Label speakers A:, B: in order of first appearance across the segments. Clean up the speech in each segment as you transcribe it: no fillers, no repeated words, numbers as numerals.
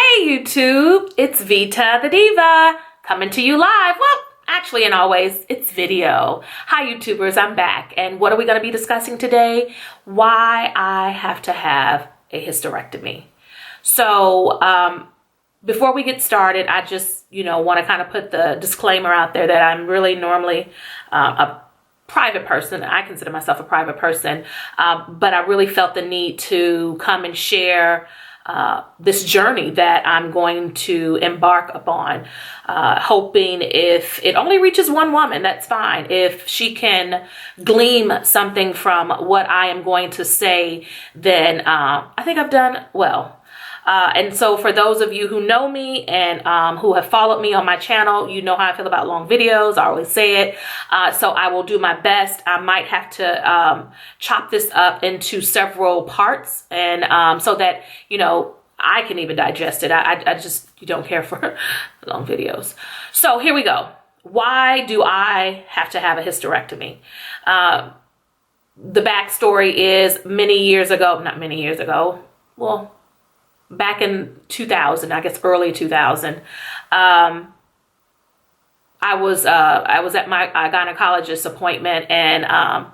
A: Hey YouTube, it's Vita the Diva coming to you live. Well, actually and always, it's video. Hi YouTubers, I'm back. And what are we going to be discussing today? Why I have to have a hysterectomy. So before we get started, I just, want to kind of put the disclaimer out there that I'm really normally a private person. I consider myself a private person, but I really felt the need to come and share this journey that I'm going to embark upon, hoping if it only reaches one woman, that's fine. If she can glean something from what I am going to say, then I think I've done well. And so for those of you who know me and who have followed me on my channel, you know how I feel about long videos. I always say it. So I will do my best. I might have to chop this up into several parts and so that, I can even digest it. I just don't care for long videos. So here we go. Why do I have to have a hysterectomy? The backstory is well, back in 2000, I guess early 2000, I was at my gynecologist appointment, and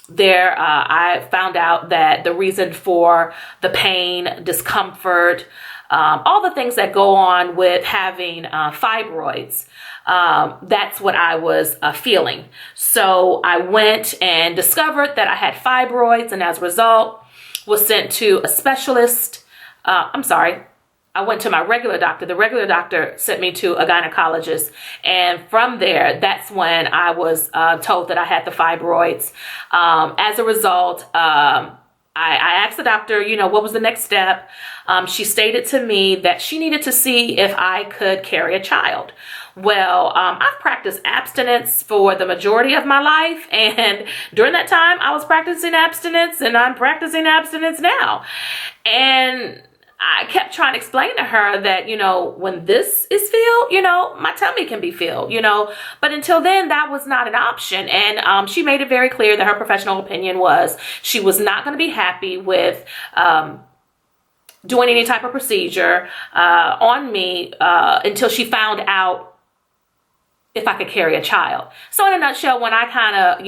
A: there I found out that the reason for the pain, discomfort, all the things that go on with having fibroids, that's what I was feeling. So I went and discovered that I had fibroids, and as a result was sent to a specialist. I went to my regular doctor. The regular doctor sent me to a gynecologist. And from there, that's when I was told that I had the fibroids. As a result, I asked the doctor, what was the next step? She stated to me that she needed to see if I could carry a child. Well, I've practiced abstinence for the majority of my life. And during that time, I was practicing abstinence, and I'm practicing abstinence now. And I kept trying to explain to her that, when this is filled, my tummy can be filled, but until then that was not an option. And she made it very clear that her professional opinion was she was not going to be happy with doing any type of procedure on me until she found out if I could carry a child. So in a nutshell, when I kind of,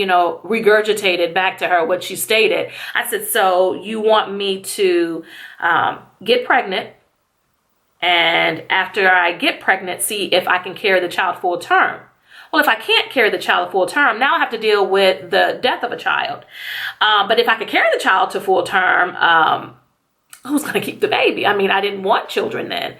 A: regurgitated back to her what she stated, I said, so you want me to get pregnant, and after I get pregnant, see if I can carry the child full term. Well, if I can't carry the child full term, now I have to deal with the death of a child. But if I could carry the child to full term, who's going to keep the baby? I mean, I didn't want children then.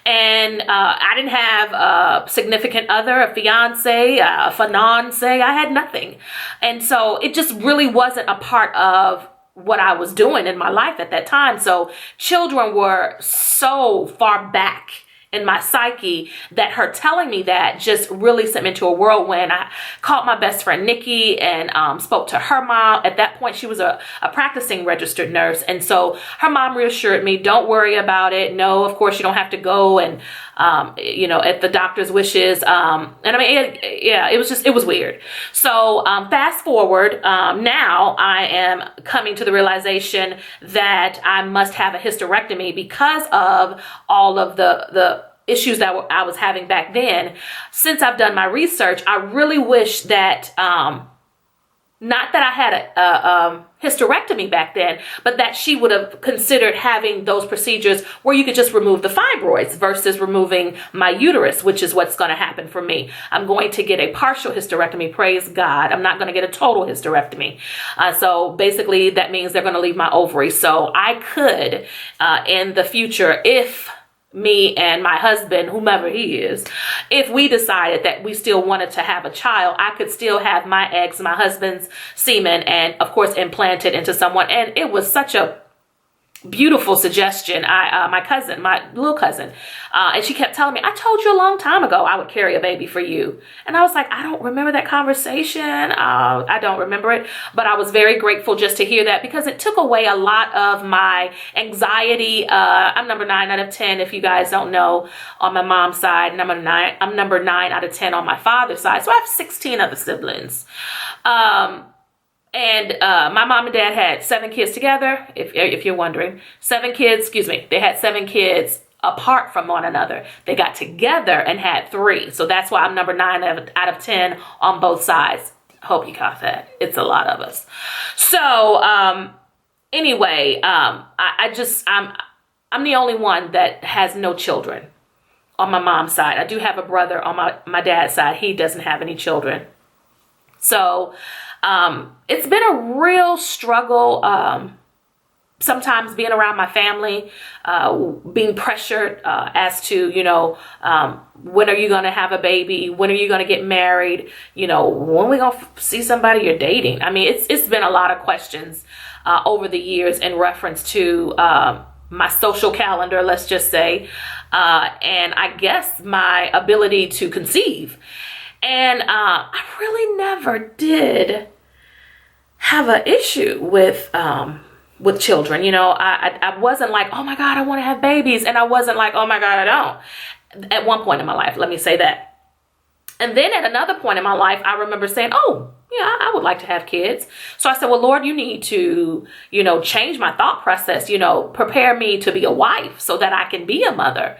A: And I didn't have a significant other, a fiance, a finance. I had nothing. And so it just really wasn't a part of what I was doing in my life at that time. So children were so far back in my psyche that her telling me that just really sent me into a whirlwind. I called my best friend Nikki and spoke to her mom. At that point, she was a practicing registered nurse. And so her mom reassured me, don't worry about it. No, of course you don't have to go and, at the doctor's wishes. And I mean, it was weird. So fast forward, now I am coming to the realization that I must have a hysterectomy because of all of the issues that I was having back then. Since I've done my research, I really wish that, not that I had a hysterectomy back then, but that she would have considered having those procedures where you could just remove the fibroids versus removing my uterus, which is what's going to happen for me. I'm going to get a partial hysterectomy, praise God. I'm not going to get a total hysterectomy. So basically that means they're going to leave my ovaries. So I could, in the future, if me and my husband, whomever he is, if we decided that we still wanted to have a child, I could still have my eggs, my husband's semen, and of course implant it into someone. And it was such a beautiful suggestion. My little cousin, and she kept telling me, I told you a long time ago I would carry a baby for you. And I was like, I don't remember that conversation. I don't remember it, but I was very grateful just to hear that because it took away a lot of my anxiety. I'm number 9 out of 10. If you guys don't know, on my mom's side, I'm number 9 out of 10 on my father's side. So I have 16 other siblings. And my mom and dad had 7 kids together, if you're wondering. 7 kids, excuse me. They had 7 kids apart from one another. They got together and had 3. So that's why I'm number 9 out of 10 on both sides. Hope you caught that. It's a lot of us. So anyway, I'm the only one that has no children on my mom's side. I do have a brother on my dad's side. He doesn't have any children. So it's been a real struggle. Sometimes being around my family, being pressured as to, when are you going to have a baby? When are you going to get married? When are we going to see somebody you're dating? I mean, it's been a lot of questions over the years in reference to my social calendar, let's just say, and I guess my ability to conceive. And I really never did have an issue with children. I wasn't like, oh my God, I want to have babies. And I wasn't like, oh my God, I don't. At one point in my life, let me say that. And then at another point in my life, I remember saying, oh, yeah, I would like to have kids. So I said, well, Lord, you need to, change my thought process, prepare me to be a wife so that I can be a mother.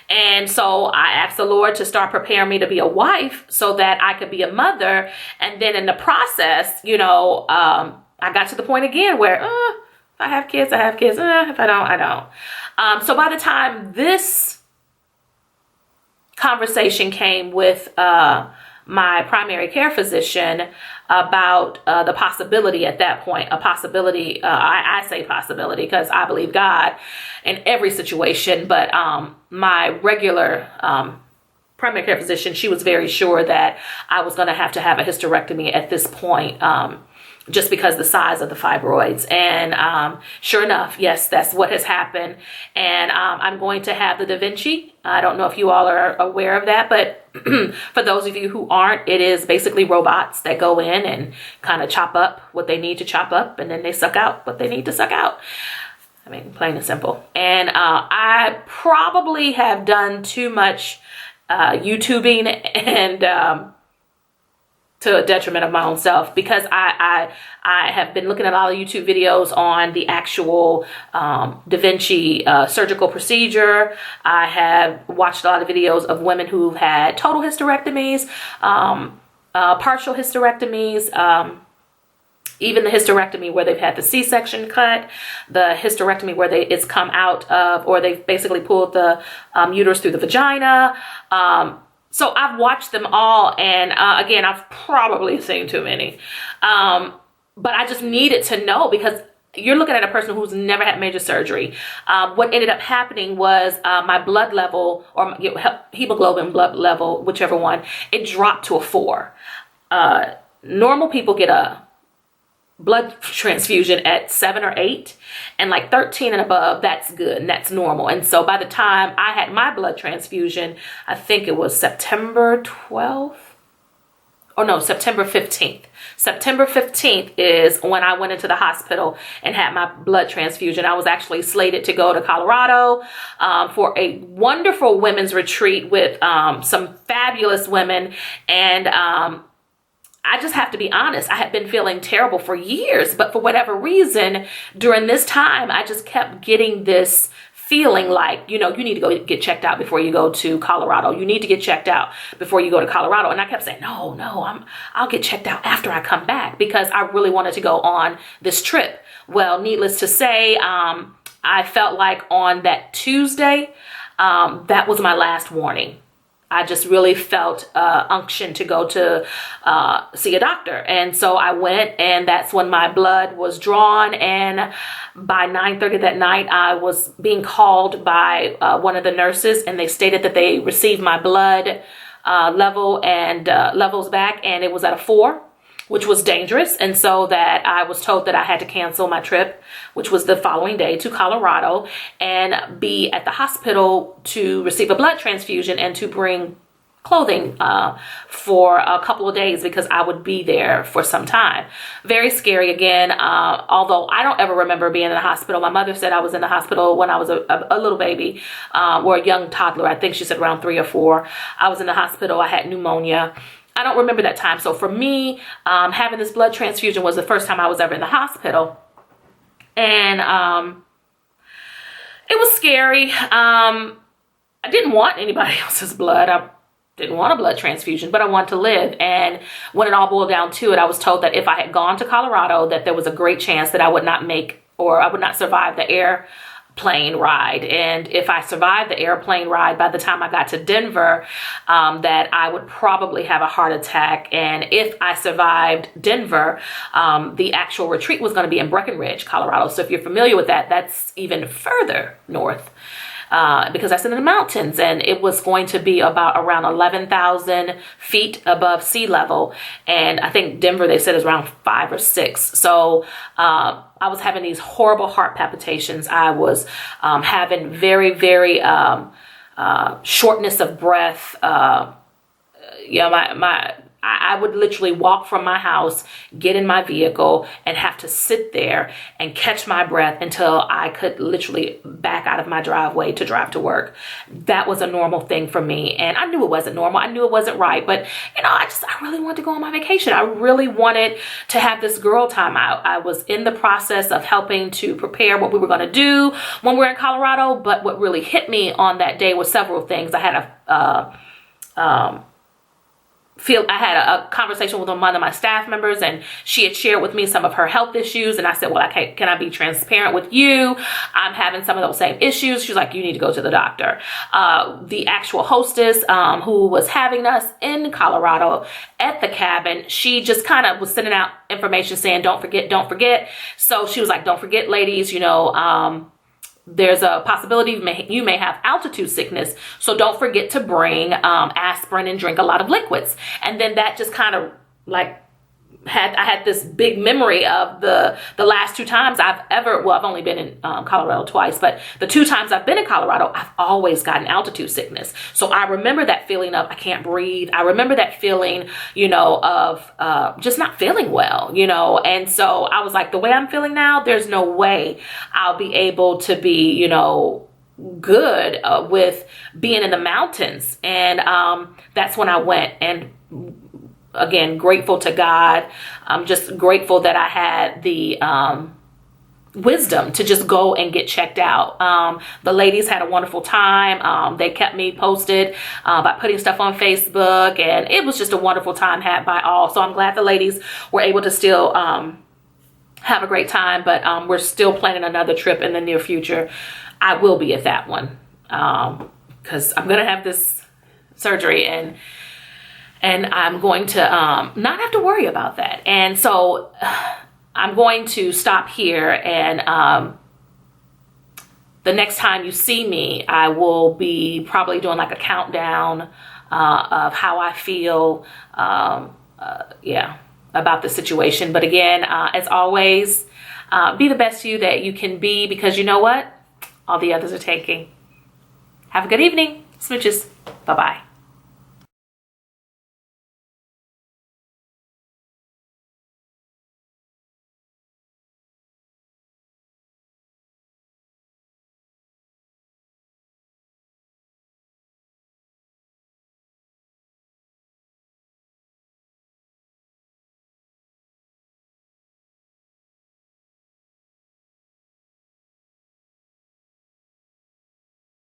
A: And so I asked the Lord to start preparing me to be a wife so that I could be a mother. And then in the process, I got to the point again where, if I have kids, I have kids. If I don't, I don't. So by the time this conversation came with my primary care physician about the possibility at that point, a possibility, I say possibility because I believe God in every situation, but my regular primary care physician, she was very sure that I was going to have a hysterectomy at this point, just because the size of the fibroids. And sure enough, yes, that's what has happened. And I'm going to have the Da Vinci. I don't know if you all are aware of that, but for those of you who aren't, it is basically robots that go in and kind of chop up what they need to chop up, and then they suck out what they need to suck out. I mean, plain and simple. And I probably have done too much YouTubing and to a detriment of my own self, because I have been looking at a lot of YouTube videos on the actual Da Vinci surgical procedure. I have watched a lot of videos of women who've had total hysterectomies, partial hysterectomies, even the hysterectomy where they've had the C-section cut, the hysterectomy where it's come out of, or they've basically pulled the uterus through the vagina. So I've watched them all, and again, I've probably seen too many. But I just needed to know, because you're looking at a person who's never had major surgery. What ended up happening was my blood level, or hemoglobin blood level, whichever one, it dropped to a 4. Normal people get a blood transfusion at 7 or 8, and like 13 and above, that's good and that's normal. And so by the time I had my blood transfusion, I think it was September 12th, or no, September 15th. September 15th is when I went into the hospital and had my blood transfusion. I was actually slated to go to Colorado for a wonderful women's retreat with some fabulous women. And I just have to be honest, I had been feeling terrible for years, but for whatever reason, during this time, I just kept getting this feeling like, you need to go get checked out before you go to Colorado. You need to get checked out before you go to Colorado. And I kept saying, no, I'll get checked out after I come back, because I really wanted to go on this trip. Well, needless to say, I felt like on that Tuesday, that was my last warning. I just really felt unction to go to see a doctor. And so I went, and that's when my blood was drawn. And by 9:30 that night, I was being called by one of the nurses, and they stated that they received my blood level and levels back, and it was at a 4, which was dangerous. And so that I was told that I had to cancel my trip, which was the following day, to Colorado, and be at the hospital to receive a blood transfusion and to bring clothing for a couple of days, because I would be there for some time. Very scary again, although I don't ever remember being in the hospital. My mother said I was in the hospital when I was a little baby, or a young toddler. I think she said around 3 or 4. I was in the hospital. I had pneumonia. I don't remember that time. So for me, having this blood transfusion was the first time I was ever in the hospital. And it was scary. I didn't want anybody else's blood. I didn't want a blood transfusion, but I wanted to live. And when it all boiled down to it, I was told that if I had gone to Colorado, that there was a great chance that I would not make, or I would not survive the airplane ride. And if I survived the airplane ride, by the time I got to Denver, that I would probably have a heart attack. And if I survived Denver, the actual retreat was going to be in Breckenridge, Colorado. So if you're familiar with that, that's even further north. Because that's in the mountains, and it was going to be about around 11,000 feet above sea level. And I think Denver, they said, is around 5 or 6. So I was having these horrible heart palpitations. I was having very, very shortness of breath. I would literally walk from my house, get in my vehicle, and have to sit there and catch my breath until I could literally back out of my driveway to drive to work. That was a normal thing for me. And I knew it wasn't normal. I knew it wasn't right. But, I really wanted to go on my vacation. I really wanted to have this girl time out. I was in the process of helping to prepare what we were going to do when we were in Colorado. But what really hit me on that day was several things. I had a conversation with one of my staff members, and she had shared with me some of her health issues. And I said, well, can I be transparent with you? I'm having some of those same issues. She's like, you need to go to the doctor. The actual hostess, who was having us in Colorado at the cabin, she just kind of was sending out information saying, don't forget, don't forget. So she was like, don't forget, ladies, there's a possibility you may have altitude sickness. So don't forget to bring aspirin and drink a lot of liquids. And then that just kind of I had this big memory of the last 2 times I've only been in Colorado twice, but the 2 times I've been in Colorado, I've always gotten altitude sickness. So I remember that feeling of I can't breathe. I remember that feeling, of just not feeling well, and so I was like, the way I'm feeling now, there's no way I'll be able to be, good with being in the mountains. And that's when I went. And again, grateful to God. I'm just grateful that I had the wisdom to just go and get checked out. The ladies had a wonderful time. They kept me posted by putting stuff on Facebook, and it was just a wonderful time had by all. So I'm glad the ladies were able to still have a great time, but we're still planning another trip in the near future. I will be at that one because I'm going to have this surgery, and I'm going to not have to worry about that. And so I'm going to stop here, and the next time you see me, I will be probably doing like a countdown of how I feel, about the situation. But again, as always, be the best you that you can be, because you know what? All the others are taking. Have a good evening. Smooches. Bye-bye.